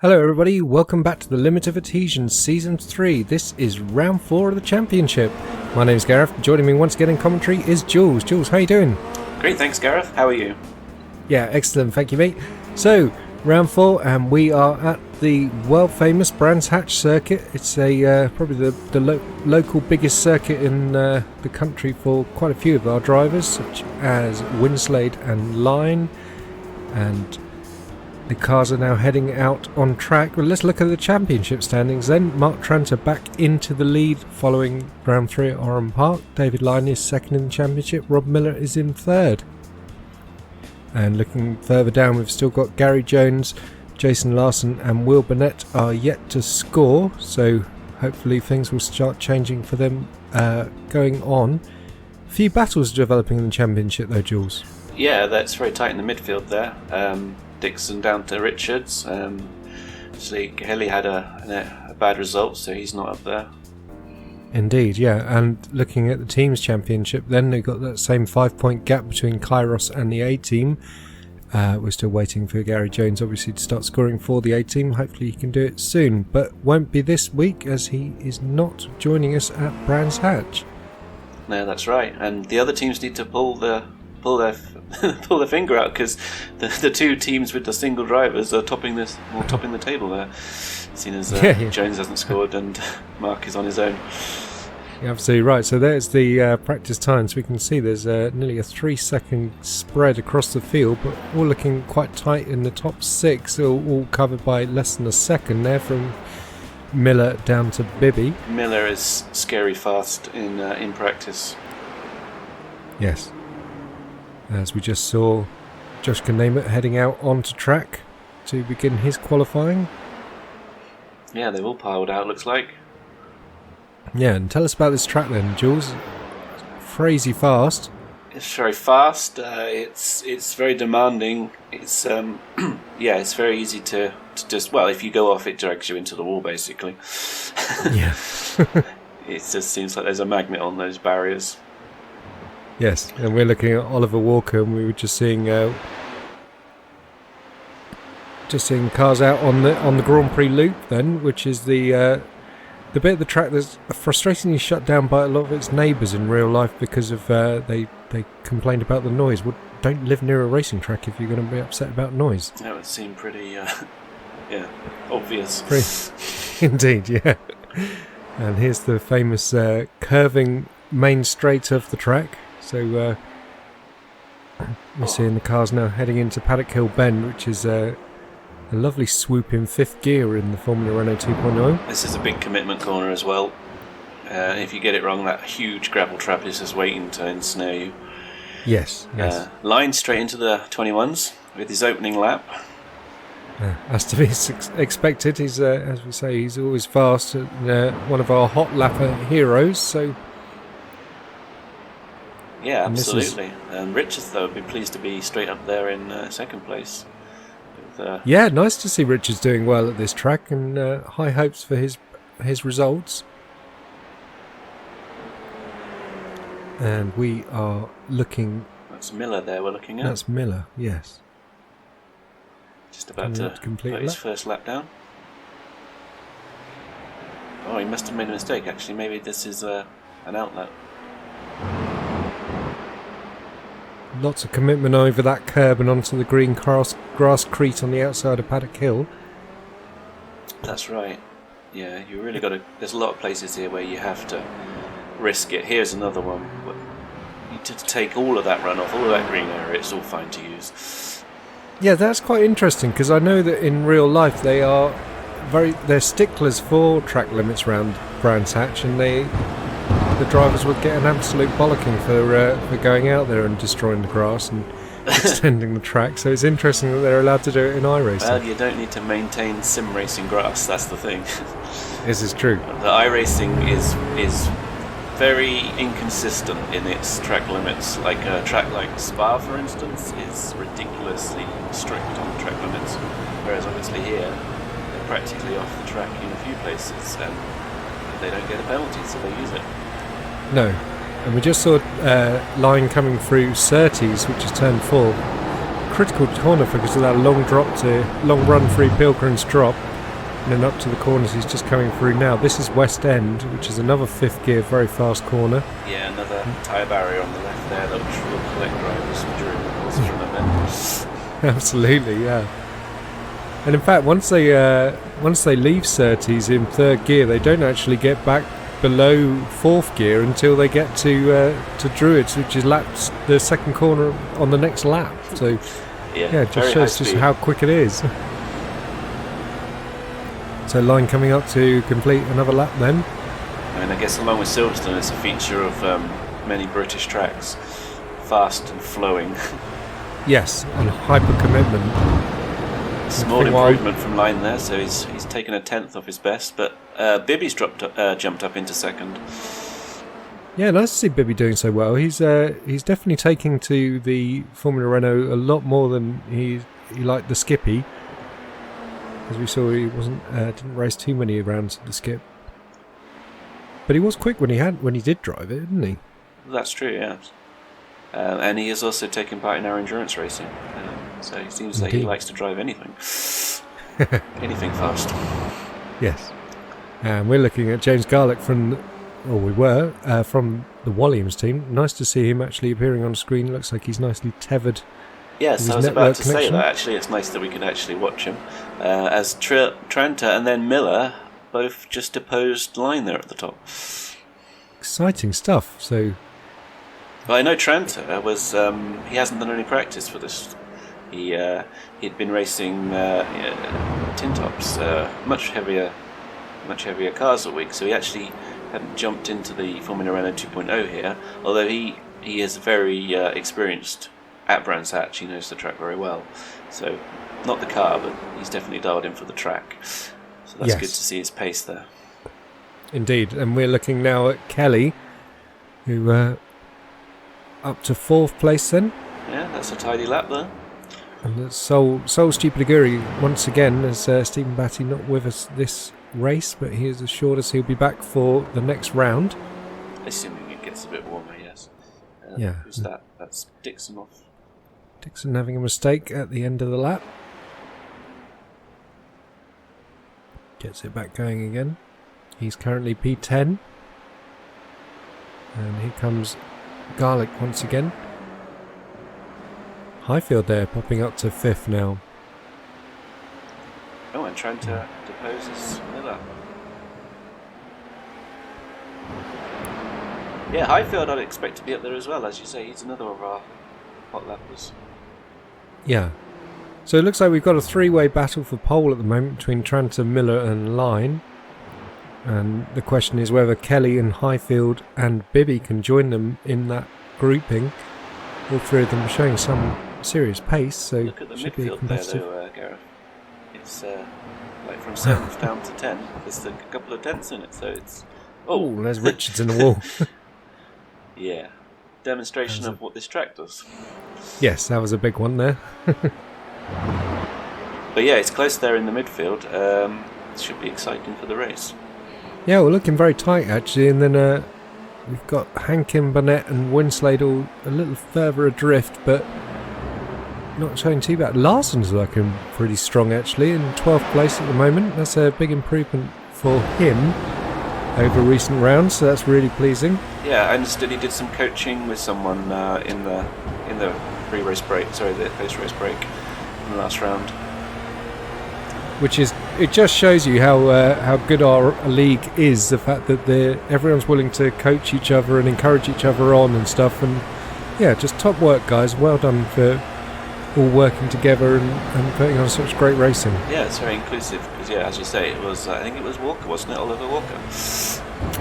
Hello everybody, welcome back to the Limit of Adhesion Season 3. This is round 4 of the championship. My name's Gareth, joining me once again in commentary is Jools. Jools, how you doing? Great, thanks Gareth, how are you? Yeah, excellent, thank you mate. So, round 4 and we are at the world famous Brands Hatch circuit. It's probably the local biggest circuit in the country for quite a few of our drivers, such as Winslade and Line, and the cars are now heading out on track. Well, let's look at the championship standings then. Mark Tranter back into the lead following round 3 at Oran Park. David Line is second in the championship. Rob Miller is in third. And looking further down, we've still got Gary Jones, Jason Larson and Will Burnett are yet to score. So hopefully things will start changing for them going on. A few battles developing in the championship though, Jules. Yeah, that's very tight in the midfield there. Dixon down to Richards. Obviously, Kelly had a bad result, so he's not up there. Indeed, yeah. And looking at the team's championship, then they've got that same 5-point gap between Kairos and the A team. We're still waiting for Gary Jones, obviously, to start scoring for the A team. Hopefully, he can do it soon, but won't be this week as he is not joining us at Brands Hatch. No, that's right. And the other teams need to pull their finger out because the two teams with the single drivers are topping the table there, seeing as Jones hasn't scored and Mark is on his own. You're absolutely right. So there's the practice times. We can see there's nearly a 3-second spread across the field, but all looking quite tight in the top 6, all covered by less than a second there from Miller down to Bibby. Miller is scary fast in practice. Yes. As we just saw Josh Kanema heading out onto track to begin his qualifying. Yeah, they've all piled out, looks like. Yeah, and tell us about this track then, Jules. Crazy fast. It's very fast. It's very demanding. It's it's very easy to just, well, if you go off, it drags you into the wall, basically. Yeah. It just seems like there's a magnet on those barriers. Yes, and we're looking at Oliver Walker, and we were just seeing cars out on the Grand Prix loop then, which is the bit of the track that's frustratingly shut down by a lot of its neighbours in real life because of they complained about the noise. Well, don't live near a racing track if you're going to be upset about noise. That would seem pretty obvious. Indeed, yeah. And here's the famous curving main straight of the track. So we're seeing the cars now heading into Paddock Hill Bend, which is a lovely swoop in 5th gear in the Formula Renault 2.0. This is a big commitment corner as well. If you get it wrong, that huge gravel trap is just waiting to ensnare you. Yes. Line straight into the 21s with his opening lap. As to be expected, he's as we say, he's always fast, one of our hot lapper heroes. So. Yeah, absolutely. And Richards, though, would be pleased to be straight up there in second place. Yeah, nice to see Richards doing well at this track, and high hopes for his results. And we are looking... That's Miller there we're looking at. That's Miller, yes. Just about to put his first lap down. Oh, he must have made a mistake, actually. Maybe this is an outlet. Lots of commitment over that curb and onto the green grass crete on the outside of Paddock Hill. That's right. Yeah, you really got to... There's a lot of places here where you have to risk it. Here's another one. You just take all of that runoff, all of that green area, it's all fine to use. Yeah, that's quite interesting because I know that in real life they're sticklers for track limits around Brands Hatch, and the drivers would get an absolute bollocking for going out there and destroying the grass and extending the track. So it's interesting that they're allowed to do it in iRacing. Well, you don't need to maintain sim racing grass, that's the thing. This is true. The iRacing is very inconsistent in its track limits. Like a track like Spa, for instance, is ridiculously strict on track limits. Whereas obviously here, they're practically off the track in a few places and they don't get a penalty, so they use it. No, and we just saw Line coming through Surtees, which is turn 4, critical corner because of that long run through Pilgrim's Drop, and then up to the corners he's just coming through now. This is West End, which is another 5th gear, very fast corner. Yeah, another tyre barrier on the left there that will collect drivers during the course of an event. Absolutely, yeah. And in fact, once they leave Surtees in 3rd gear, they don't actually get back below 4th gear until they get to Druids, which is laps the 2nd corner on the next lap. So yeah, it just shows just how quick it is. So line coming up to complete another lap then. And I guess along with Silverstone, it's a feature of many British tracks, fast and flowing. Yes, and hyper commitment. Small improvement from line there, so he's taken a 10th off his best, but Bibby's jumped up into 2nd. Yeah, nice to see Bibby doing so well. He's definitely taking to the Formula Renault a lot more than he liked the Skippy. As we saw, he didn't race too many rounds of the Skip, but he was quick when he did drive it, didn't he? That's true, yeah. And he has also taken part in our endurance racing, so he seems like he likes to drive anything, anything fast. Yes, and we're looking at James Garlick from the Williams team. Nice to see him actually appearing on screen. Looks like he's nicely tethered. Yes, I was about to say that. Actually, it's nice that we can actually watch him as Tranter and then Miller both just opposed line there at the top. Exciting stuff. So, well, I know Tranter was he hasn't done any practice for this. He'd been racing tin tops, much heavier cars a week, so he actually hadn't jumped into the Formula Renault 2.0 here. Although he is very experienced at Brands Hatch, he knows the track very well. So, not the car, but he's definitely dialed in for the track. So that's good to see his pace there. Indeed, and we're looking now at Kelly, who up to 4th place then. Yeah, that's a tidy lap there. And Sol Stupidaguri once again, as Stephen Batty not with us this race, but he has assured us he'll be back for the next round. Assuming it gets a bit warmer, yes. Yeah. Who's that? That's Dixon off. Dixon having a mistake at the end of the lap. Gets it back going again. He's currently P10. And here comes Garlick once again. Highfield there, popping up to 5th now. Oh, and trying to depose Miller. Yeah, Highfield I'd expect to be up there as well. As you say, he's another of our hot lappers. Yeah. So it looks like we've got a 3-way battle for pole at the moment between Tranter, Miller and Line. And the question is whether Kelly and Highfield and Bibby can join them in that grouping. All 3 of them are showing some serious pace, so look at the should be competitive. There though, Gareth. It's like from 7th down to 10. There's a couple of tenths in it, so it's... Oh, there's Richards in the wall. Yeah. Demonstration of what this track does. Yes, that was a big one there. But yeah, it's close there in the midfield. It should be exciting for the race. Yeah, we're looking very tight actually, and then we've got Hankin, Burnett and Winslade all a little further adrift, but not showing too bad. Larson's looking pretty strong actually, in 12th place at the moment. That's a big improvement for him over recent rounds, so that's really pleasing. Yeah, I understood he did some coaching with someone in the pre-race break, the post-race break in the last round. Which is, it just shows you how good our league is, the fact that everyone's willing to coach each other and encourage each other on and stuff, and yeah, just top work guys, well done for all working together and putting on such great racing. Yeah, it's very inclusive, because yeah, as you say, it was, I think it was Walker, wasn't it, Oliver Walker?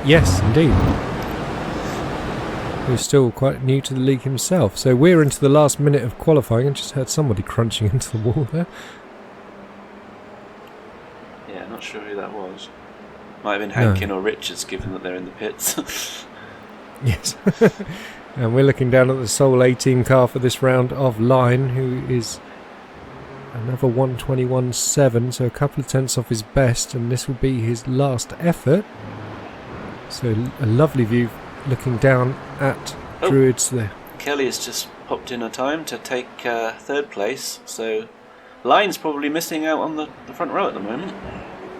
Yes, indeed. Who's still quite new to the league himself. So we're into the last minute of qualifying. I just heard somebody crunching into the wall there. Yeah, not sure who that was. Might have been Hankin or Richards, given that they're in the pits. Yes. And we're looking down at the sole A-team car for this round of Line, who is another 121.7, so a couple of tenths off his best, and this will be his last effort. So a lovely view looking down at Druids there. Kelly has just popped in a time to take third place, so Line's probably missing out on the front row at the moment,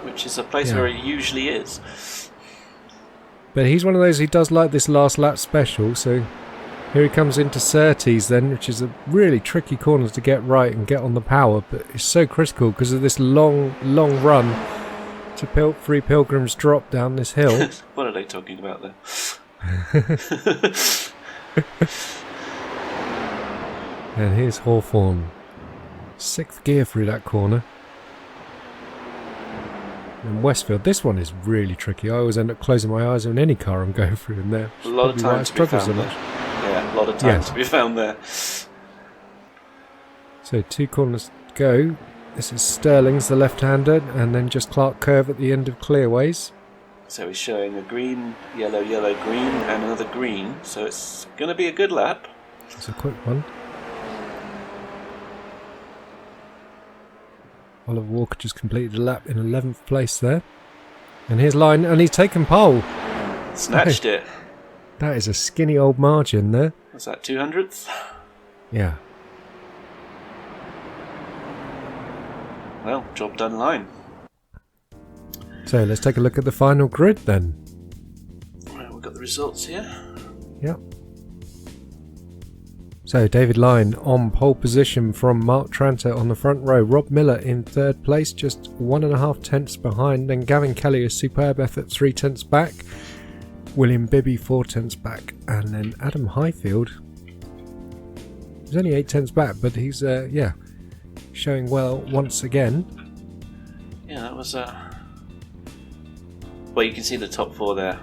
which is a place where he usually is. But he's one of those who does like this last lap special, so here he comes into Surtees then, which is a really tricky corner to get right and get on the power, but it's so critical because of this long run to Three Pilgrims drop down this hill. What are they talking about there? And here's Hawthorne. 6th gear through that corner. And Westfield, this one is really tricky. I always end up closing my eyes on any car I'm going through in there. A lot of time to be found there. Yeah, a lot of time to be found there. So 2 corners to go. This is Sterling's, the left-hander, and then just Clark Curve at the end of Clearways. So he's showing a green, yellow, yellow, green, and another green. So it's going to be a good lap. It's a quick one. Oliver Walker just completed a lap in 11th place there. And here's Line, and he's taken pole. Snatched it. That is a skinny old margin there. What's that, 200th? Yeah. Well, job done, Line. So let's take a look at the final grid then. Right, we've got the results here. Yep. So David Line on pole position from Mark Tranter on the front row. Rob Miller in 3rd place, just 1.5 tenths behind. Then Gavin Kelly, a superb effort, 3 tenths back. William Bibby, 4 tenths back. And then Adam Highfield, he's only 8 tenths back, but he's, showing well once again. Yeah, that was... Well, you can see the top 4 there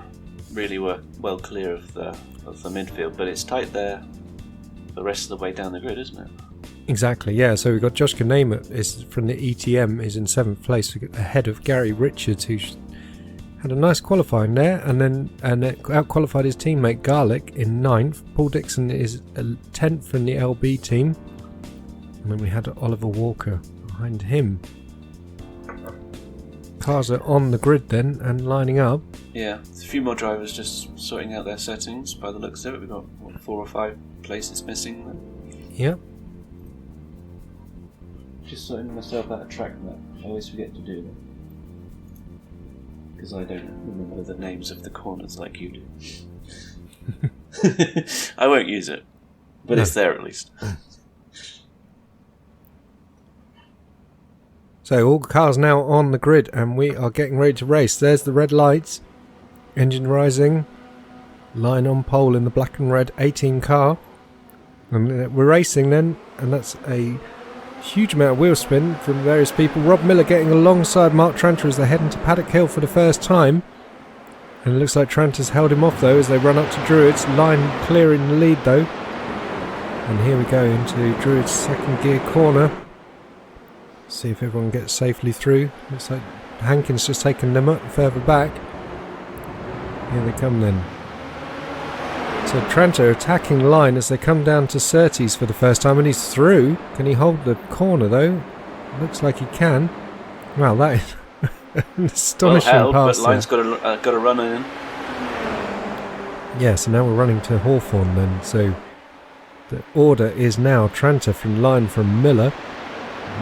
really were well clear of the midfield, but it's tight there the rest of the way down the grid, isn't it? Exactly, yeah. So we've got Josh Kanema is from the ETM, is in 7th place ahead of Gary Richards, who had a nice qualifying there, and out-qualified his teammate Garlick in 9th. Paul Dixon is 10th from the LB team, and then we had Oliver Walker behind him. Cars are on the grid then and lining up. Yeah, a few more drivers just sorting out their settings by the looks of it. We've got 4 or 5 places missing. Yep. Just sorting myself out a track map. I always forget to do that, because I don't remember the names of the corners like you do. I won't use it, but it's there at least. So all the cars now on the grid and we are getting ready to race. There's the red lights, engine rising, Line on pole in the black and red 18 car, and we're racing then, and that's a huge amount of wheel spin from various people. Rob Miller getting alongside Mark Tranter as they head into Paddock Hill for the first time, and it looks like Tranter's held him off though as they run up to Druids. Line clearing the lead though, and here we go into Druids' 2nd gear corner. See if everyone gets safely through. Looks like Hankins just taken them up further back. Here they come then. So Tranter attacking Line as they come down to Surtees for the first time, and he's through. Can he hold the corner though? Looks like he can. Wow, that is an astonishing pass. But Line's got a run in. Yeah, so now we're running to Hawthorne then. So the order is now Tranter from Line from Miller.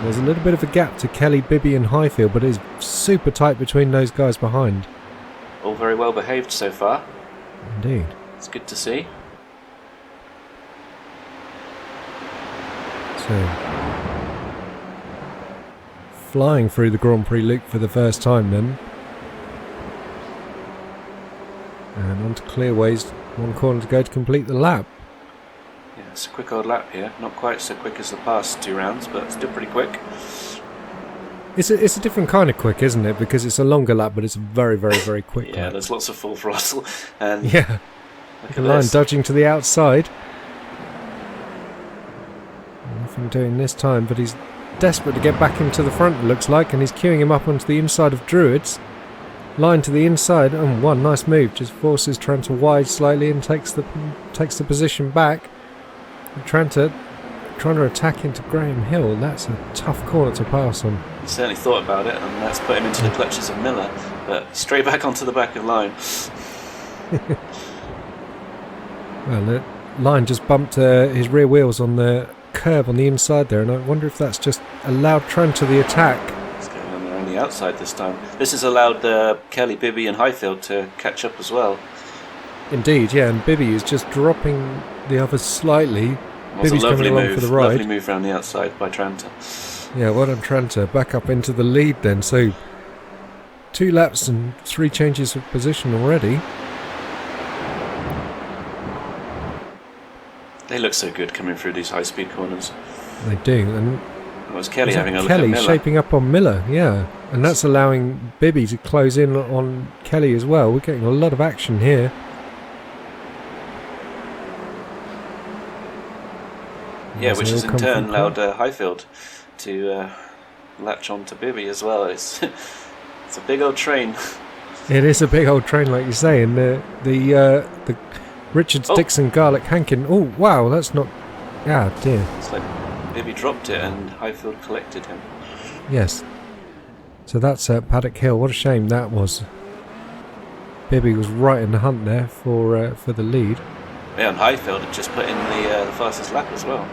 There's a little bit of a gap to Kelly, Bibby and Highfield, but it's super tight between those guys behind. All very well behaved so far. Indeed. It's good to see. So, flying through the Grand Prix loop for the first time then. And onto Clearways, 1 corner to go to complete the lap. Yeah, it's a quick old lap here. Not quite so quick as the past 2 rounds, but still pretty quick. It's a different kind of quick, isn't it? Because it's a longer lap, but it's a very, very, very quick Yeah, lap. there's lots of full throttle. And yeah. The Line dodging to the outside. Nothing doing this time, but he's desperate to get back into the front, it looks like, and he's queuing him up onto the inside of Druids. Line to the inside, and one nice move, just forces Tranter wide slightly and takes the position back. And Tranter trying to attack into Graham Hill. That's a tough corner to pass on. He certainly thought about it, and that's put him into the clutches of Miller, but straight back onto the back of Line. Well, line just bumped his rear wheels on the curb on the inside there, and I wonder if that's just allowed Tranter the attack. It's going on there on the outside this time. This has allowed Kelly, Bibby and Highfield to catch up as well. Indeed, yeah, and Bibby is just dropping the others slightly. Bibby's coming along for the ride. Lovely move around the outside by Tranter. Yeah, well done Tranter. Back up into the lead then. So 2 laps and 3 changes of position already. They look so good coming through these high-speed corners. They do. And it was Kelly having a look Kelly at Miller. shaping up on Miller, yeah. And that's allowing Bibby to close in on Kelly as well. We're getting a lot of action here. Yeah, which has in turn allowed Highfield to latch on to Bibby as well. It's it's a big old train. It is a big old train, like you say, and the Richards, Dixon, Garlic, Hankin. Oh wow, that's not. Ah dear. It's like Bibby dropped it and Highfield collected him. Yes. So that's Paddock Hill. What a shame that was. Bibby was right in the hunt there for the lead. Yeah, and Highfield had just put in the fastest lap as well.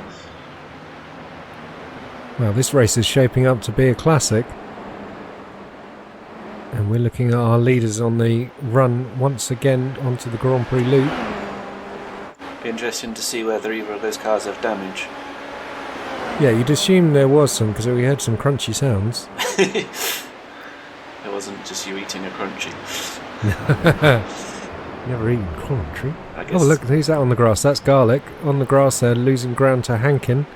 Well, this race is shaping up to be a classic. And we're looking at our leaders on the run once again onto the Grand Prix loop. Be interesting to see whether either of those cars have damage. Yeah, you'd assume there was some because we heard some crunchy sounds. It wasn't just you eating a crunchy. Never eaten crunchy. Oh, look, who's that on the grass? That's Garlic. On the grass there, losing ground to Hankin.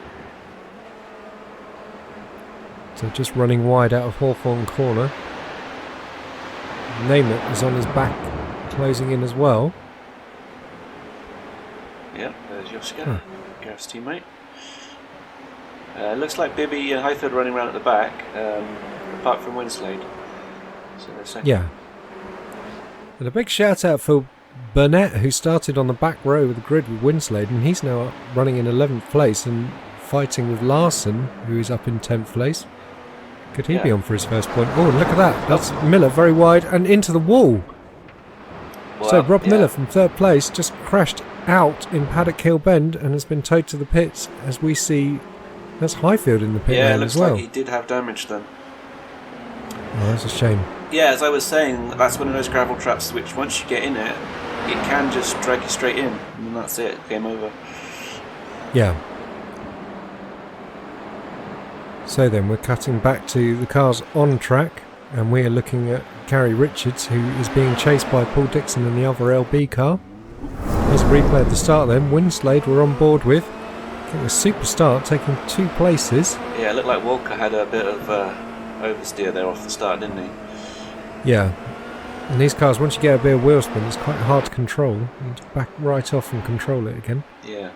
So just running wide out of Hawthorne Corner. Namath is on his back, closing in as well. Yeah, there's Yoshika, Gareth's teammate. Looks like Bibby and Highfield running around at the back, apart from Winslade. So they're second. Yeah. And a big shout out for Burnett, who started on the back row of the grid with Winslade, and he's now running in 11th place and fighting with Larson, who is up in 10th place. Could he be on for his first point? Oh, look at that. That's Miller very wide and into the wall. Well, so Rob Miller from 3rd place just crashed out in Paddock Hill Bend and has been towed to the pits, as we see. That's Highfield in the pit lane as well. Yeah, looks like he did have damage then. Oh, that's a shame. Yeah, as I was saying, that's one of those gravel traps which once you get in it, it can just drag you straight in, and then that's it, game over. Yeah. So then we're cutting back to the cars on track, and we're looking at Gary Richards, who is being chased by Paul Dixon and the other LB car. There's a replay at the start then. Winslade we're on board with. Getting a super start, taking 2 places. Yeah, it looked like Walker had a bit of oversteer there off the start, didn't he? Yeah. And these cars, once you get a bit of wheel spin, it's quite hard to control. You need to back right off and control it again. Yeah.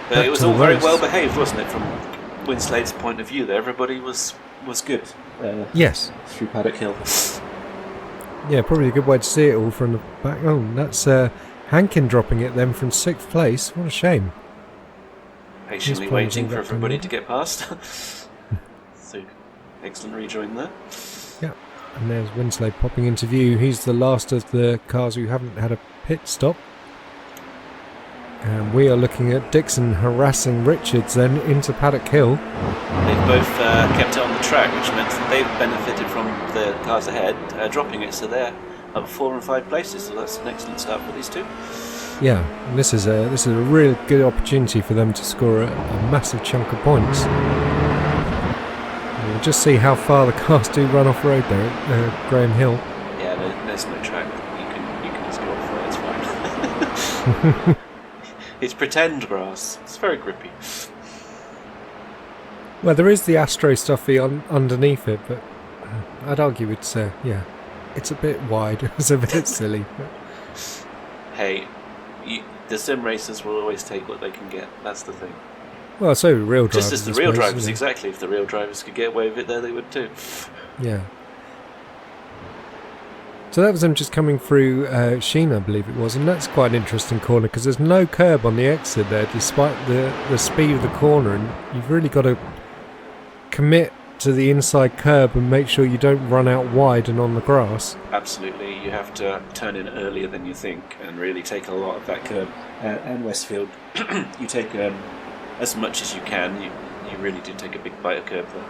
But it was all very well behaved, wasn't it, from Winslade's point of view there? Everybody was good. Yes. Through Paddock Hill. Yeah, probably a good way to see it all from the back. Oh, that's Hankin dropping it then from 6th place. What a shame. Patiently waiting for everybody to get past. So, excellent rejoin there. Yeah, and there's Winslade popping into view. He's the last of the cars who haven't had a pit stop. And we are looking at Dixon harassing Richards then into Paddock Hill. They've both kept it on the track, which meant that they've benefited from the cars ahead dropping it, so they're up 4 and 5 places. So that's an excellent start for these two. Yeah, and this is a real good opportunity for them to score a massive chunk of points. We'll just see how far the cars do run off road there at Graham Hill. Yeah, there's no track. You can just go off road. It's fine. It's pretend grass. It's very grippy. Well, there is the Astro stuffy underneath it, but I'd argue it's it's a bit wide. It's a bit silly. But. Hey, the sim racers will always take what they can get. That's the thing. Well, so real drivers. Just as the real drivers, exactly. If the real drivers could get away with it there, they would too. Yeah. So that was them just coming through Sheen, I believe it was, and that's quite an interesting corner because there's no curb on the exit there, despite the speed of the corner, and you've really got to commit to the inside curb and make sure you don't run out wide and on the grass. Absolutely, you have to turn in earlier than you think and really take a lot of that curb. And Westfield, you take as much as you can. You really do take a big bite of curb there.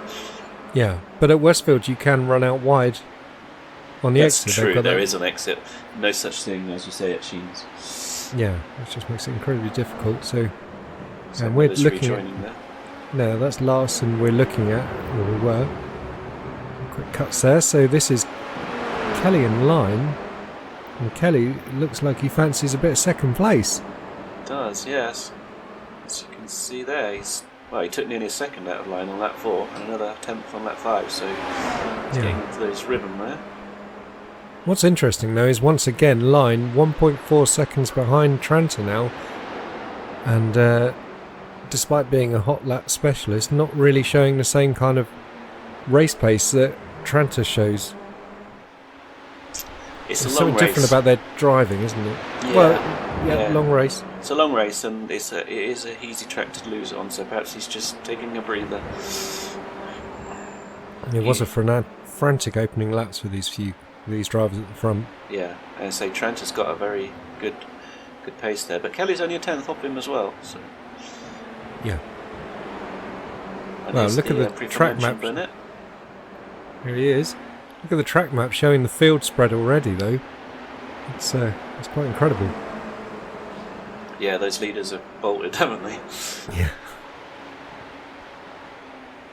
Yeah, but at Westfield you can run out wide on the exit. That's true, there is an exit. No such thing, as you say, at Sheen's. Yeah, which just makes it incredibly difficult. So and we're there's looking rejoining there. No, that's Larson we're looking at, or we were. Quick cuts there. So this is Kelly in line. And Kelly looks like he fancies a bit of second place. Does, yes. As you can see there, he took nearly a second out of line on lap 4 and another 10th on lap 5, so he's getting into those rhythm there. What's interesting though is once again line 1.4 seconds behind Tranter now, and despite being a hot lap specialist, not really showing the same kind of race pace that Tranter shows. It's There's a long something race. different about their driving, isn't it? Yeah, well, yeah, long race. It's a long race, and it is a easy track to lose on, so perhaps he's just taking a breather. It was a frantic opening laps for these drivers at the front. Yeah, and I say Tranter's got a very good pace there, but Kelly's only a 10th off him as well. So. Yeah. And well, look at the track map. Burnett. Here he is. Look at the track map showing the field spread already, though. It's quite incredible. Yeah, those leaders have bolted, haven't they? Yeah.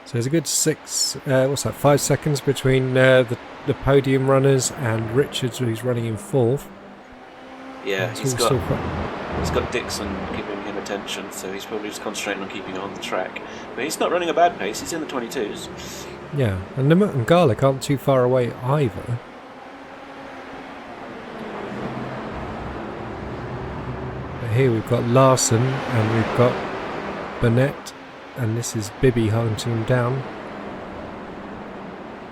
So there's a good 5 seconds between the podium runners and Richards, who's running in 4th. Yeah, he's got Dixon giving him attention, so he's probably just concentrating on keeping it on the track. But he's not running a bad pace, he's in the 22s. Yeah, and Nimmo and Garlic aren't too far away either. But here we've got Larson and we've got Burnett, and this is Bibby hunting him down.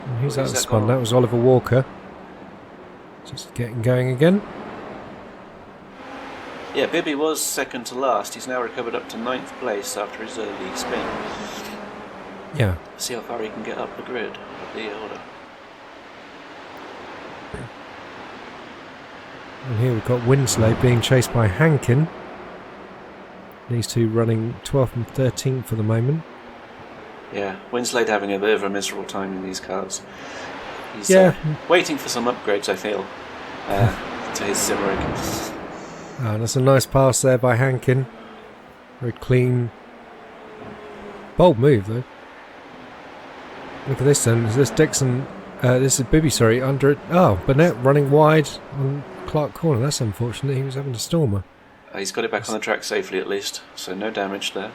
And who's that spun? That was Oliver Walker. Just getting going again. Yeah, Bibby was second to last. He's now recovered up to 9th place after his early spin. Yeah. See how far he can get up the grid of the order. And here we've got Winslow being chased by Hankin. These two running 12th and 13th for the moment. Yeah, Winslade having a bit of a miserable time in these cars. He's waiting for some upgrades, I feel, to his sim rig. Oh, that's a nice pass there by Hankin. Very clean. Bold move, though. Look at this then. Is this Dixon? This is Bibby, sorry. Under it. Oh, Burnett running wide on Clark Corner. That's unfortunate. He was having a stormer. He's got it back on the track safely at least, so no damage there.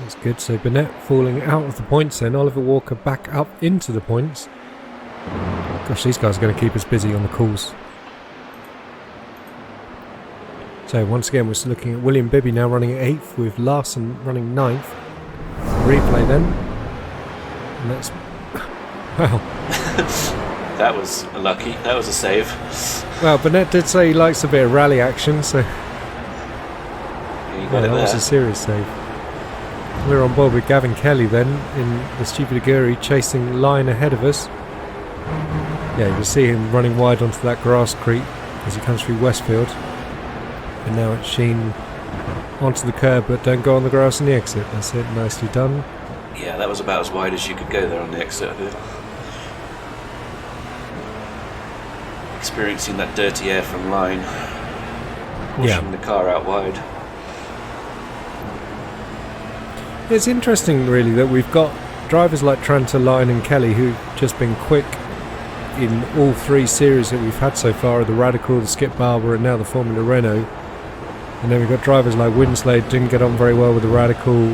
That's good. So Burnett falling out of the points then. Oliver Walker back up into the points. Gosh, these guys are going to keep us busy on the calls. So once again, we're looking at William Bibby now running at 8th with Larson running 9th. Replay then. And that's... Wow. That was lucky. That was a save. Well, Burnett did say he likes a bit of rally action, so... Yeah, that was a serious save. We're on board with Gavin Kelly then in the Stupid Aguri chasing line ahead of us. Yeah, you can see him running wide onto that grass creek as he comes through Westfield. And now it's Sheen onto the curb, but don't go on the grass in the exit. That's it, nicely done. Yeah, that was about as wide as you could go there on the exit, I feel. Experiencing that dirty air from line, pushing the car out wide. It's interesting really that we've got drivers like Tranter, Line and Kelly who've just been quick in all 3 series that we've had so far, the Radical, the Skip Barber and now the Formula Renault. And then we've got drivers like Winslade, didn't get on very well with the Radical,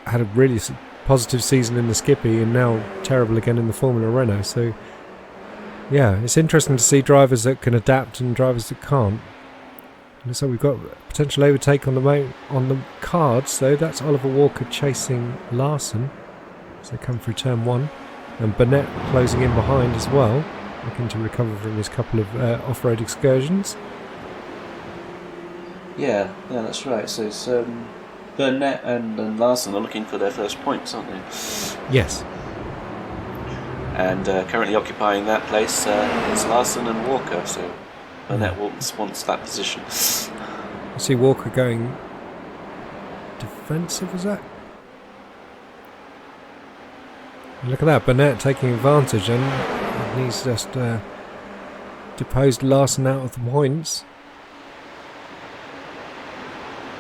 had a really positive season in the Skippy and now terrible again in the Formula Renault. So yeah, it's interesting to see drivers that can adapt and drivers that can't. And so we've got potential overtake on the cards, so that's Oliver Walker chasing Larson as they come through turn 1, and Burnett closing in behind as well, looking to recover from his couple of off-road excursions. Yeah, that's right. So it's Burnett and Larson are looking for their first points, aren't they? Yes. And currently occupying that place is Larson and Walker, so Burnett wants that position. I see Walker going defensive, is that? Look at that, Burnett taking advantage, and he's just deposed Larson out of the points.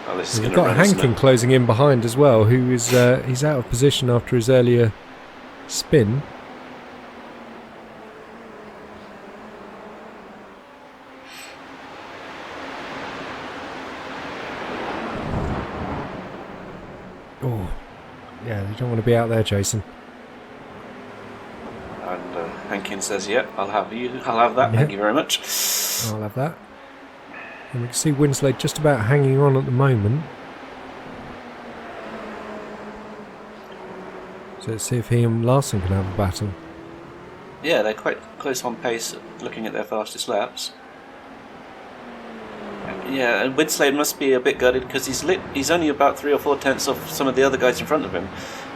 Oh, this is We've going to got Hankin closing in behind as well, who is he's out of position after his earlier spin. Oh, yeah, you don't want to be out there, Jason. And Hankin says, "Yep, I'll have that. Yeah. Thank you very much." I'll have that. And we can see Winslade just about hanging on at the moment. So let's see if he and Larson can have a battle. Yeah, they're quite close on pace, looking at their fastest laps. Yeah, and Winslade must be a bit gutted because he's only about 3 or 4 tenths off some of the other guys in front of him,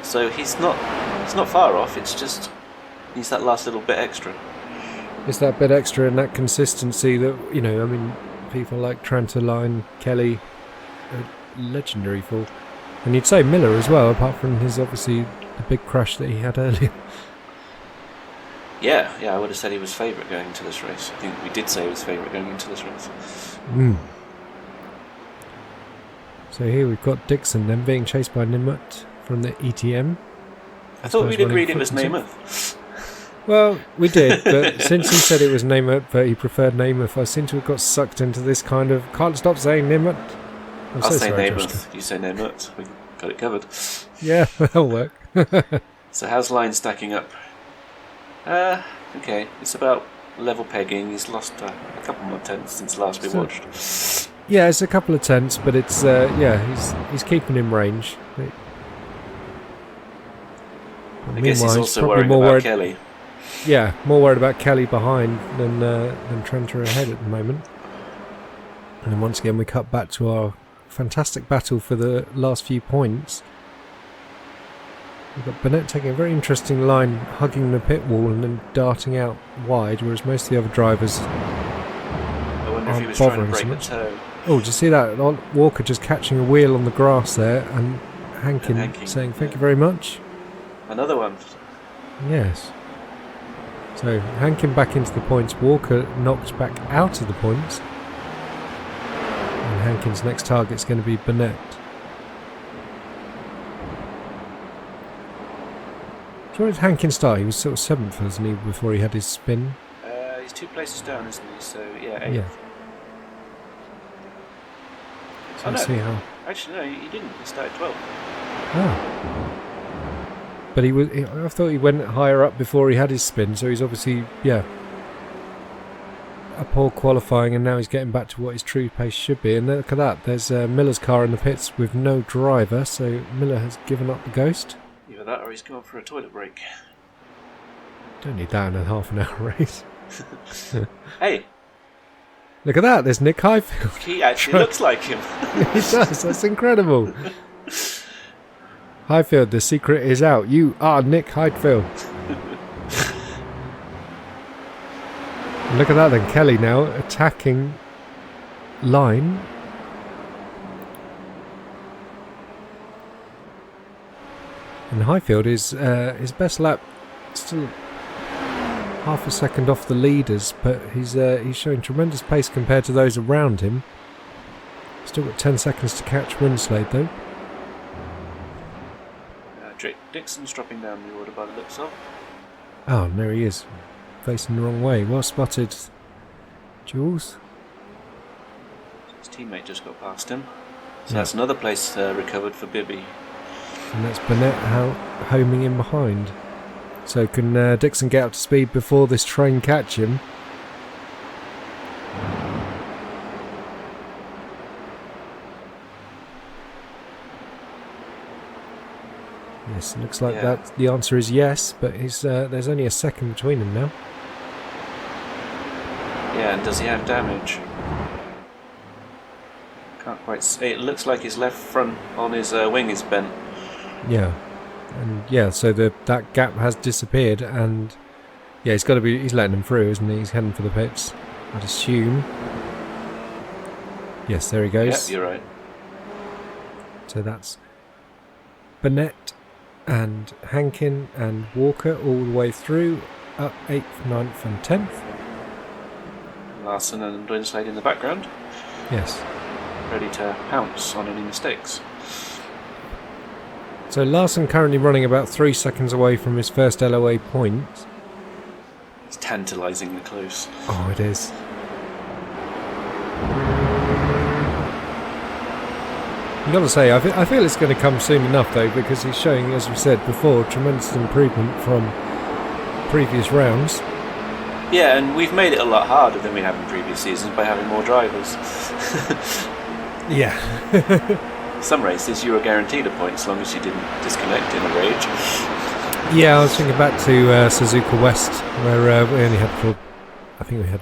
so he's not far off. It's just needs that last little bit extra. It's that bit extra and that consistency that, you know, I mean, people like Tranterline, Kelly are legendary for. And you'd say Miller as well, apart from his, obviously, the big crash that he had earlier. Yeah, I would have said he was favourite going into this race. I think we did say he was favourite going into this race. So here we've got Dixon then being chased by Nimut from the ETM. I thought we'd agreed it was Namath. Well, we did, but since he said it was Namath, but he preferred Namath, I seem to have got sucked into this kind of can't stop saying Nimut. I'll say Namath. You say Namath. We got it covered. Yeah, that'll work. So how's Line stacking up? Okay, it's about level pegging. He's lost a couple more tenths since last we watched. Yeah, it's a couple of tenths, but it's he's keeping in range. I guess he's also worried about Kelly. Yeah, more worried about Kelly behind than Trenter ahead at the moment. And then once again we cut back to our fantastic battle for the last few points. We've got Burnett taking a very interesting line, hugging the pit wall and then darting out wide, whereas most of the other drivers I wonder if he was trying to break the toe. Oh, did you see that? Walker just catching a wheel on the grass there, and Hankin saying thank you very much. Another one. Yes. So Hankin back into the points, Walker knocked back out of the points, and Hankin's next target's going to be Burnett. So where did Hankin start? He was sort of 7th, wasn't he, before he had his spin? He's 2 places down, isn't he? So yeah, 8th. Yeah. So let's see how. Actually, no, he didn't. He started 12th. Oh. But I thought he went higher up before he had his spin, so he's obviously, a poor qualifying, and now he's getting back to what his true pace should be. And look at that, there's Miller's car in the pits with no driver, so Miller has given up the ghost. Either that or he's gone for a toilet break. Don't need that in a half-an-hour race. Hey! Look at that, there's Nick Highfield. He actually looks like him. He does, that's incredible. Highfield, the secret is out. You are Nick Highfield. Look at that then, Kelly now attacking Line. And Highfield is his best lap, still half a second off the leaders, but he's showing tremendous pace compared to those around him. Still got 10 seconds to catch Winslade though. Dixon's dropping down the order by the looks of. Oh, and there he is, facing the wrong way. Well spotted, Jools. His teammate just got past him. So that's another place recovered for Bibby. And that's Burnett homing in behind. So can Dixon get up to speed before this train catch him? Yes, looks like that. The answer is yes, but there's only a second between them now. Yeah, and does he have damage? Can't quite see. It looks like his left front on his wing is bent. Yeah, and so that gap has disappeared, and Yeah, he's got to be. He's letting him through, isn't he? He's heading for the pits, I'd assume. Yes, there he goes. Yeah, you're right. So that's Burnett and Hankin and Walker all the way through, up 8th, 9th and 10th. Larson and Winslade in the background, Yes. ready to pounce on any mistakes. So Larson currently running about 3 seconds away from his first LOA point. It's tantalisingly close. Oh, it is. You've got to say, I feel it's going to come soon enough though, because he's showing, as we said before, tremendous improvement from previous rounds. Yeah, and we've made it a lot harder than we have in previous seasons by having more drivers. Yeah. Some races you were guaranteed a point as long as you didn't disconnect in a rage. Yeah, I was thinking back to Suzuka West, where we only had, I think we had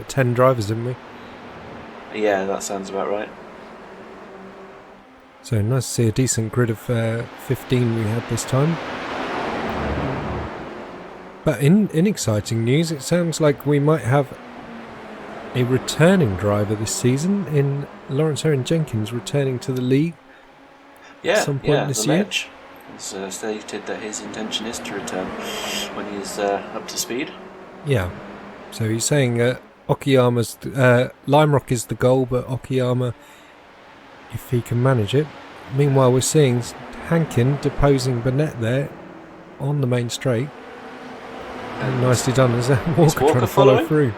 10 drivers, didn't we? Yeah, that sounds about right. So nice to see a decent grid of 15 we had this time. But in exciting news, it sounds like we might have a returning driver this season in Lawrence Heron Jenkins returning to the league at some point this year. Ledge has stated that his intention is to return when he is up to speed. Yeah, so he's saying Okayama's Lime Rock is the goal, but Okayama, if he can manage it. Meanwhile, we're seeing Hankin deposing Burnett there on the main straight. And nicely done. Is that Walker trying to follow through?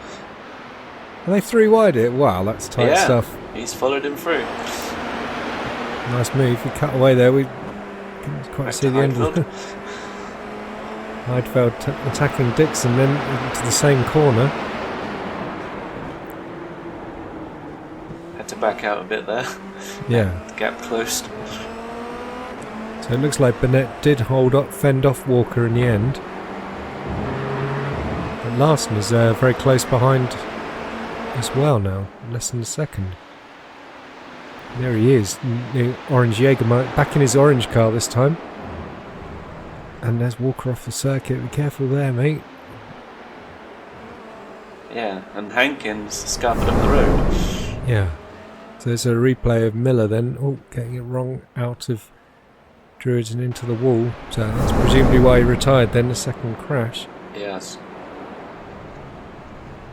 Are they 3 wide it? Wow, that's tight stuff. He's followed him through. Nice move. He cut away there. We couldn't quite see the end of it. Heidfeld attacking Dixon, then into the same corner. Had to back out a bit there. Yeah. The gap closed. So it looks like Burnett did fend off Walker in the end. But Larson is very close behind as well now, less than a second. There he is, orange Jägermeister, back in his orange car this time. And there's Walker off the circuit. Be careful there, mate. Yeah, and Hankins scuffed up the road. Yeah. So there's a replay of Miller then. Oh, getting it wrong out of Druids and into the wall. So that's presumably why he retired then, the second crash. Yes.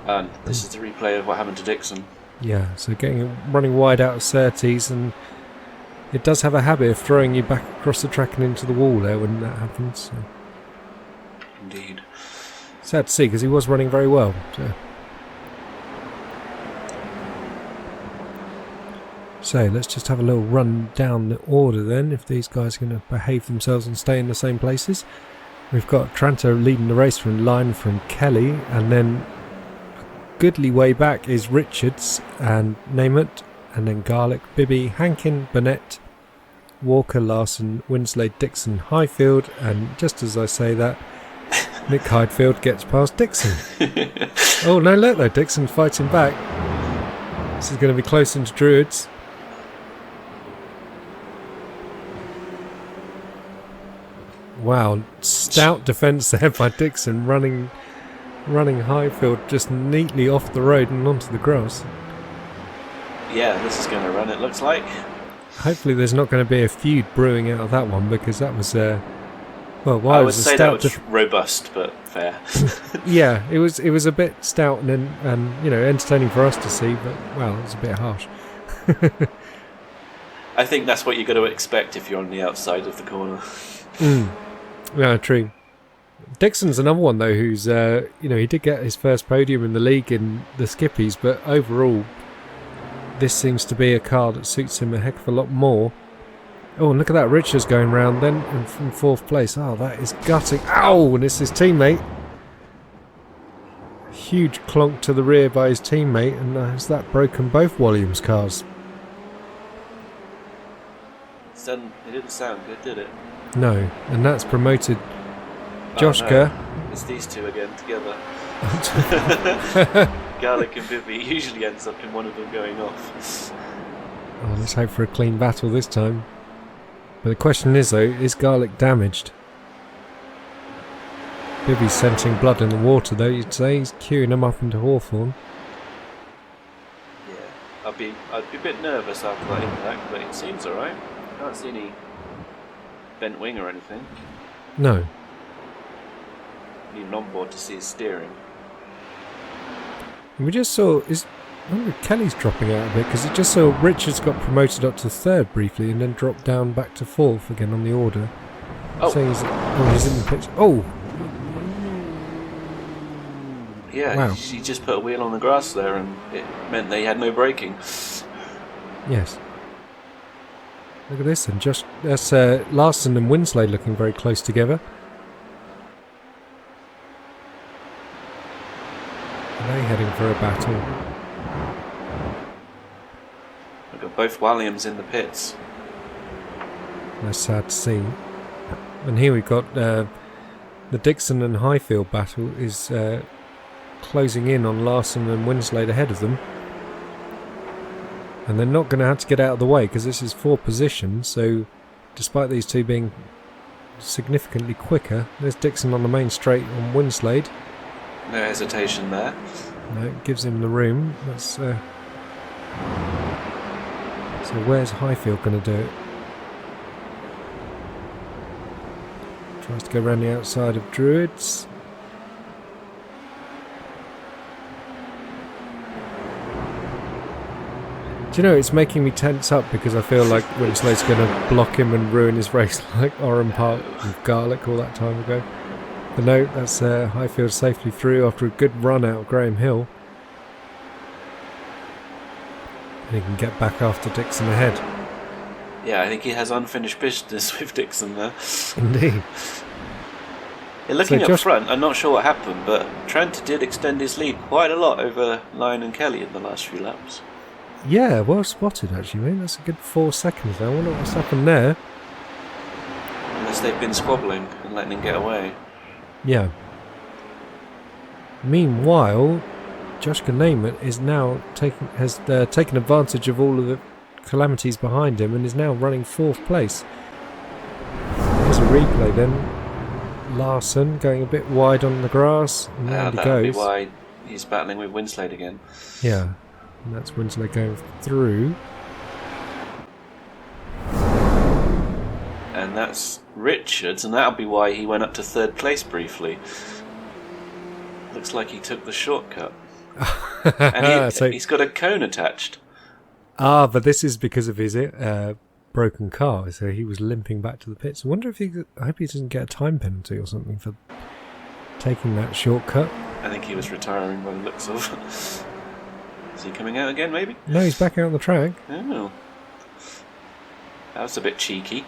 And this is the replay of what happened to Dixon. Yeah, so running wide out of Surtees, and it does have a habit of throwing you back across the track and into the wall there when that happens. So. Indeed. Sad to see, because he was running very well. So let's just have a little run down the order then, if these guys are going to behave themselves and stay in the same places. We've got Tranter leading the race from line from Kelly, and then goodly way back is Richards and Namath, and then Garlic, Bibby, Hankin, Burnett, Walker, Larson, Winslade, Dixon, Highfield, and just as I say that, Nick Highfield gets past Dixon. Oh no, look though, Dixon fighting back. This is going to be close into Druids. Wow, stout defence there by Dixon, running Highfield just neatly off the road and onto the grass. Yeah, this is going to run, it looks like. Hopefully there's not going to be a feud brewing out of that one, because that was I would say that was robust, but fair. Yeah, it was a bit stout and entertaining for us to see, but well, it was a bit harsh. I think that's what you've got to expect if you're on the outside of the corner. Yeah, true. Dixon's another one though who's he did get his first podium in the league in the Skippies, but overall this seems to be a car that suits him a heck of a lot more. Oh, and look at that, Richards going round then and from 4th place. Oh, that is gutting. Ow, and it's his teammate. Huge clonk to the rear by his teammate, and has that broken both Williams cars? It didn't sound good, did it? No, and that's promoted Joshka. No. It's these two again together. Garlic and Bibby usually ends up in one of them going off. Oh, let's hope for a clean battle this time. But the question is though, is Garlic damaged? Bibby's sensing blood in the water, though. You'd say he's queuing him up into Hawthorn. Yeah, I'd be a bit nervous after that impact, but it seems alright. Can't see any bent wing or anything. No. Even on board to see his steering. And we just saw... I wonder if Kelly's dropping out a bit, because it just saw Richards got promoted up to 3rd briefly and then dropped down back to 4th again on the order. Oh. So he's in the picture. Oh! Yeah, wow. He just put a wheel on the grass there and it meant they had no braking. Yes. Look at this, and just that's Larson and Winslade looking very close together. Are they heading for a battle? We've got both Williams in the pits. That's sad to see. And here we've got the Dixon and Highfield battle is closing in on Larson and Winslade ahead of them. And they're not going to have to get out of the way because this is 4 positions, so despite these two being significantly quicker, there's Dixon on the main straight on Winslade. No hesitation there. No, it gives him the room. That's so where's Highfield going to do it? Tries to go around the outside of Druids. Do you know, it's making me tense up because I feel like Winslade's going to block him and ruin his race like Oran Park with Garlic all that time ago. But no, that's Highfield safely through after a good run out of Graham Hill. And he can get back after Dixon ahead. Yeah, I think he has unfinished business with Dixon there. Indeed. Yeah, looking up front, I'm not sure what happened, but Trent did extend his lead quite a lot over Lyon and Kelly in the last few laps. Yeah, well spotted actually, mate. That's a good 4 seconds there. I wonder what's happened there. Unless they've been squabbling and letting him get away. Yeah. Meanwhile, Josh Ganaymet is now has taken advantage of all of the calamities behind him and is now running 4th place. There's a replay then. Larson going a bit wide on the grass, and round he goes. That'll be why he's battling with Winslade again. Yeah, and that's Winslade going through. And that's Richards, and that'll be why he went up to 3rd place briefly. Looks like he took the shortcut. And he's got a cone attached. Ah, but this is because of his broken car, so he was limping back to the pits. I wonder if I hope he doesn't get a time penalty or something for taking that shortcut. I think he was retiring by the looks of. Is he coming out again, maybe? No, he's back out on the track. Oh. That was a bit cheeky.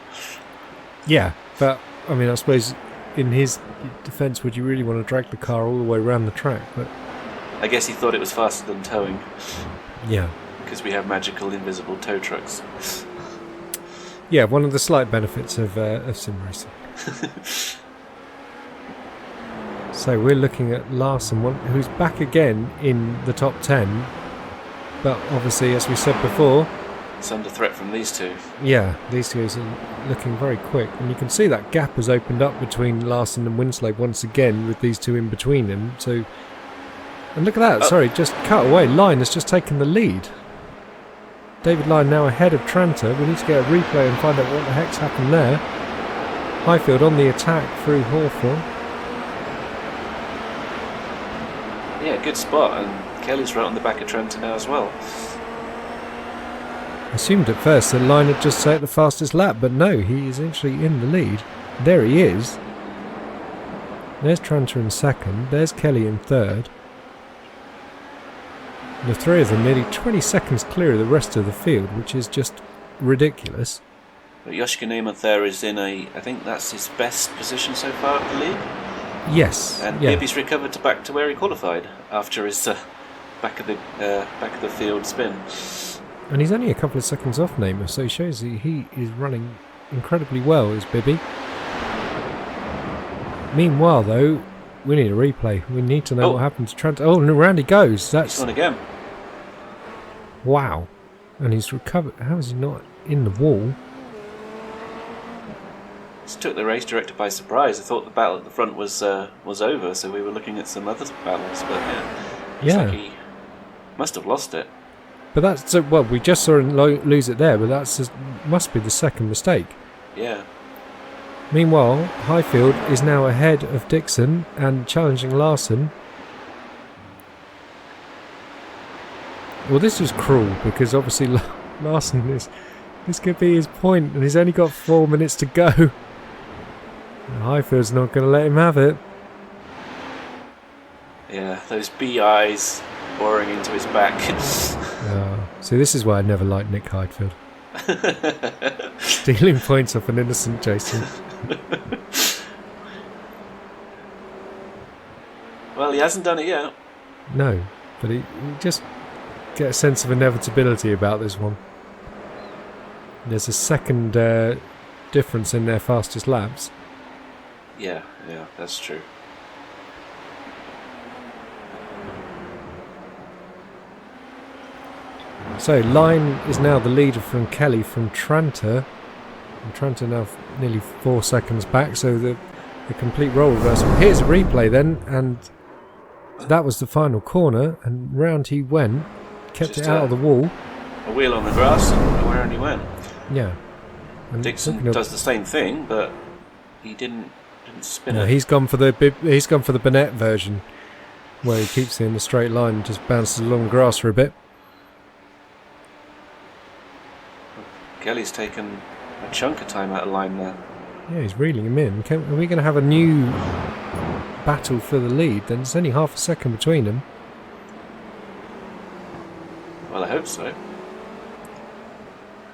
Yeah, but I mean, I suppose in his defence, would you really want to drag the car all the way around the track? But I guess he thought it was faster than towing. Yeah. Because we have magical invisible tow trucks. Yeah, one of the slight benefits of sim racing. So we're looking at Larson, who's back again in the top 10. But obviously, as we said before, it's under threat from these two. Yeah, these guys are looking very quick. And you can see that gap has opened up between Larson and Winslade once again with these two in between him. So, and look at that, sorry, just cut away. Lyon has just taken the lead. David Lyon now ahead of Tranter. We need to get a replay and find out what the heck's happened there. Highfield on the attack through Hawthorn. Yeah, good spot, and Kelly's right on the back of Tranter now as well. I assumed at first that Lyon had just set the fastest lap, but no, he is actually in the lead. There he is. There's Tranter in 2nd. There's Kelly in 3rd. The 3 of them nearly 20 seconds clear of the rest of the field, which is just ridiculous. But Josh Ganaymet there is in I think that's his best position so far at the league. Yes. And Bibby's recovered back to where he qualified after his back of the field spin. And he's only a couple of seconds off Namer, so he shows he is running incredibly well, is Bibby. Meanwhile, though, we need a replay. We need to know what happened to Trent. Oh, and around he goes. That's he's gone again. Wow. And he's recovered. How is he not in the wall? just took the race director by surprise. I thought the battle at the front was over, so we were looking at some other battles. But looks like he must have lost it. But that's well, we just saw him lose it there, but must be the second mistake. Yeah. Meanwhile, Highfield is now ahead of Dixon and challenging Larson. Well, this was cruel because obviously Larson this could be his point, and he's only got 4 minutes to go. And Highfield's not going to let him have it. Yeah, those bee eyes boring into his back. See, this is why I never liked Nick Highfield. Stealing points off an innocent Jason. Well, he hasn't done it yet. No, but he just get a sense of inevitability about this one. There's a second difference in their fastest laps. Yeah, that's true. So Line is now the leader from Kelly from Tranter. And Tranter now nearly 4 seconds back, so the complete role reversal. Here's a replay then, and that was the final corner, and round he went, kept Just it out of the wall. A wheel on the grass, and around he went. Yeah. And Dixon does the same thing, but he didn't spin no, it. he's gone for the Burnett version, where he keeps it in the straight line and just bounces along the grass for a bit. Kelly's taken a chunk of time out of line there. Yeah, he's reeling him in. Are we going to have a new battle for the lead? Then it's only half a second between them. Well, I hope so.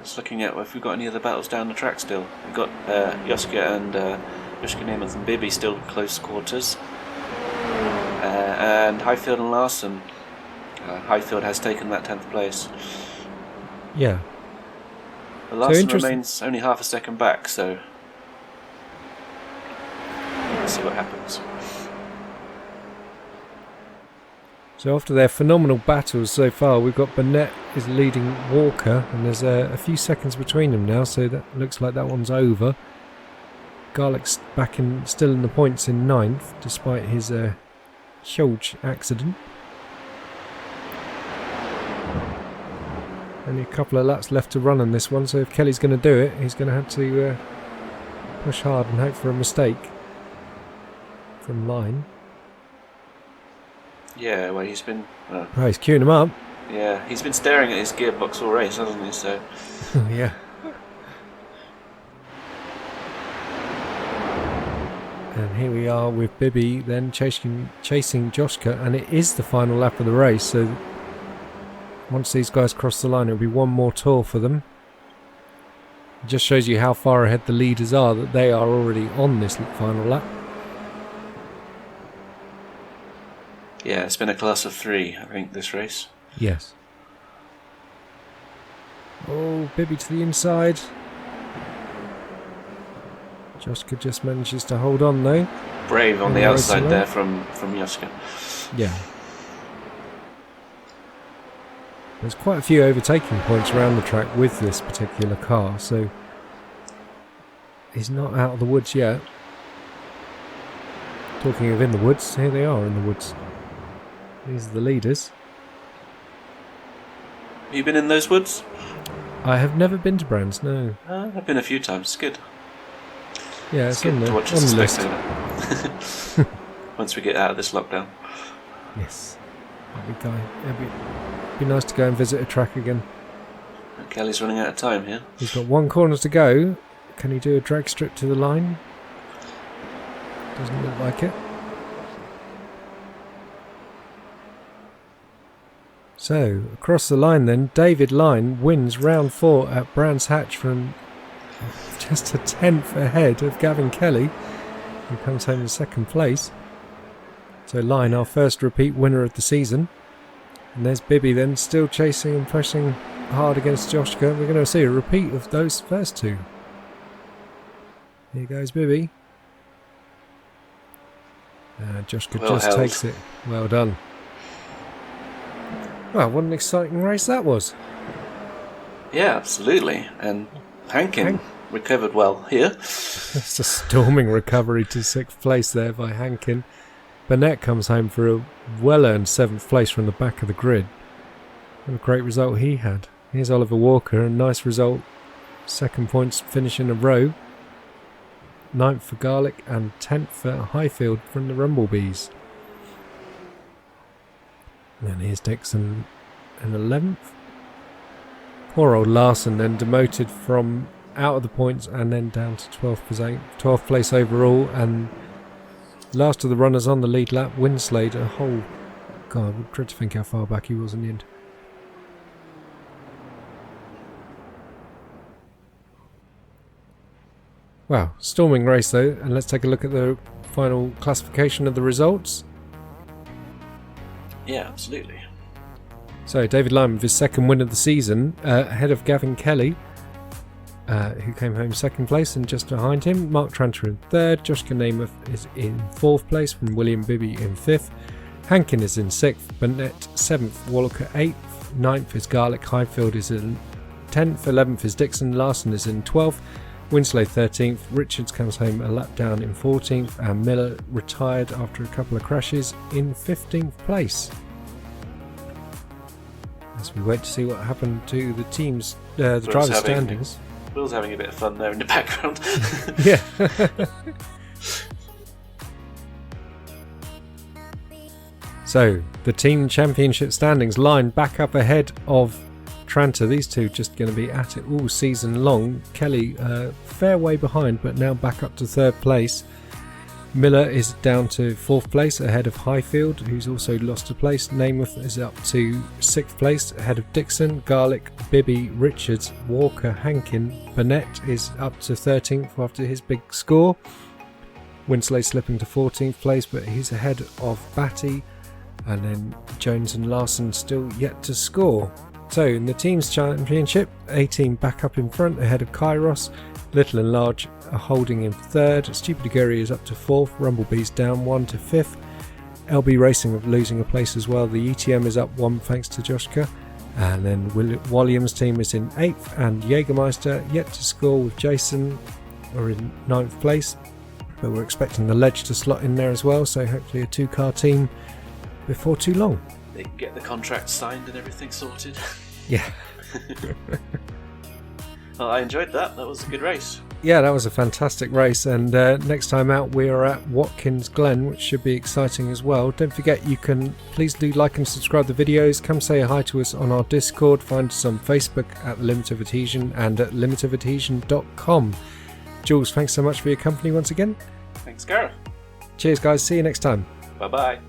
Just looking at if we've got any other battles down the track still. We've got Joska and Joska Namath and Bibby still close quarters. And Highfield and Larson. Highfield has taken that 10th place. Yeah. But Larson remains only half a second back, so let's see what happens. So after their phenomenal battles so far, we've got Burnett is leading Walker, and there's a few seconds between them now, so that looks like that one's over. Garlick's still in the points in 9th, despite his huge accident. Only a couple of laps left to run on this one, so if Kelly's going to do it, he's going to have to push hard and hope for a mistake from Line. Yeah, well, he's been... Oh, he's queuing him up. Yeah, he's been staring at his gearbox all race, hasn't he? So yeah. And here we are with Bibby then chasing Joshka, and it is the final lap of the race, so once these guys cross the line, it'll be one more tour for them. It just shows you how far ahead the leaders are, that they are already on this final lap. yeah, it's been a class of 3, I think, this race. Yes. Oh, Bibby to the inside. Joska just manages to hold on though. Brave on the outside there from Joska. Yeah. There's quite a few overtaking points around the track with this particular car, so he's not out of the woods yet. Talking of in the woods, here they are in the woods. These are the leaders. Have you been in those woods? I have never been to Brands, no. I've been a few times. It's good. Yeah, It's it's good on the to watch as a list. spectator. Once we get out of this lockdown. Yes. It'd be nice to go and visit a track again. Kelly's running out of time here. He's got one corner to go. Can he do a drag strip to the line? Doesn't look like it. So, across the line then, David Line wins round 4 at Brands Hatch from just a 10th ahead of Gavin Kelly, who comes home in 2nd place. So Line, our first repeat winner of the season. And there's Bibby then, still chasing and pressing hard against Joshka. We're going to see a repeat of those first two. Here goes Bibby. Joshka Well just held. takes it. Well done. Well, what an exciting race that was. Yeah, absolutely. And Hankin recovered well here. It's a storming recovery to 6th place there by Hankin. Burnett comes home for a well-earned 7th place from the back of the grid. What a great result he had. Here's Oliver Walker, a nice result. 2nd points finish in a row. 9th for Garlic and 10th for Highfield from the Rumblebees. And then here's Dixon in 11th. Poor old Larson then demoted from out of the points and then down to 12th place overall, and last of the runners on the lead lap, Winslade, a whole... God, I would dread to think how far back he was in the end. Wow, storming race though, and let's take a look at the final classification of the results. Yeah, absolutely. So David Lyman with his 2nd win of the season, ahead of Gavin Kelly, who came home 2nd place, and just behind him Mark Tranter in 3rd, Joshka Namath is in 4th place from William Bibby in 5th, Hankin is in 6th, Burnett 7th, Walker 8th, 9th is Garlic, Highfield is in 10th, 11th is Dixon, Larson is in 12th, Winslade 13th, Richards comes home a lap down in 14th, and Miller retired after a couple of crashes in 15th place. As we wait to see what happened to the teams, the drivers' standings. Will's having a bit of fun there in the background. Yeah. So, the team championship standings line back up ahead of Tranter. These two just going to be at it all season long. Kelly, fair way behind, but now back up to 3rd place. Miller is down to 4th place ahead of Highfield, who's also lost a place. Namath is up to 6th place ahead of Dixon, Garlic, Bibby, Richards, Walker, Hankin. Burnett is up to 13th after his big score. Winslade slipping to 14th place, but he's ahead of Batty. And then Jones and Larson still yet to score. So in the teams championship, A-Team back up in front ahead of Kairos. Little and Large are holding in 3rd. Stupid Aguri is up to 4th. Rumblebees down 1 to 5th. LB Racing losing a place as well. The ETM is up 1 thanks to Joshka. And then Williams' team is in 8th. And Jägermeister yet to score with Jason are in 9th place. But we're expecting the Ledge to slot in there as well. So hopefully a 2-car team before too long. They can get the contract signed and everything sorted. Yeah. Well, I enjoyed that. That was a good race. Yeah, that was a fantastic race, and next time out we are at Watkins Glen, which should be exciting as well. Don't forget, you can please do like and subscribe to the videos. Come say hi to us on our Discord. Find us on Facebook at Limit of Adhesion and at limitofadhesion.com. Jules, thanks so much for your company once again. Thanks, Gareth. Cheers guys, see you next time. Bye-bye.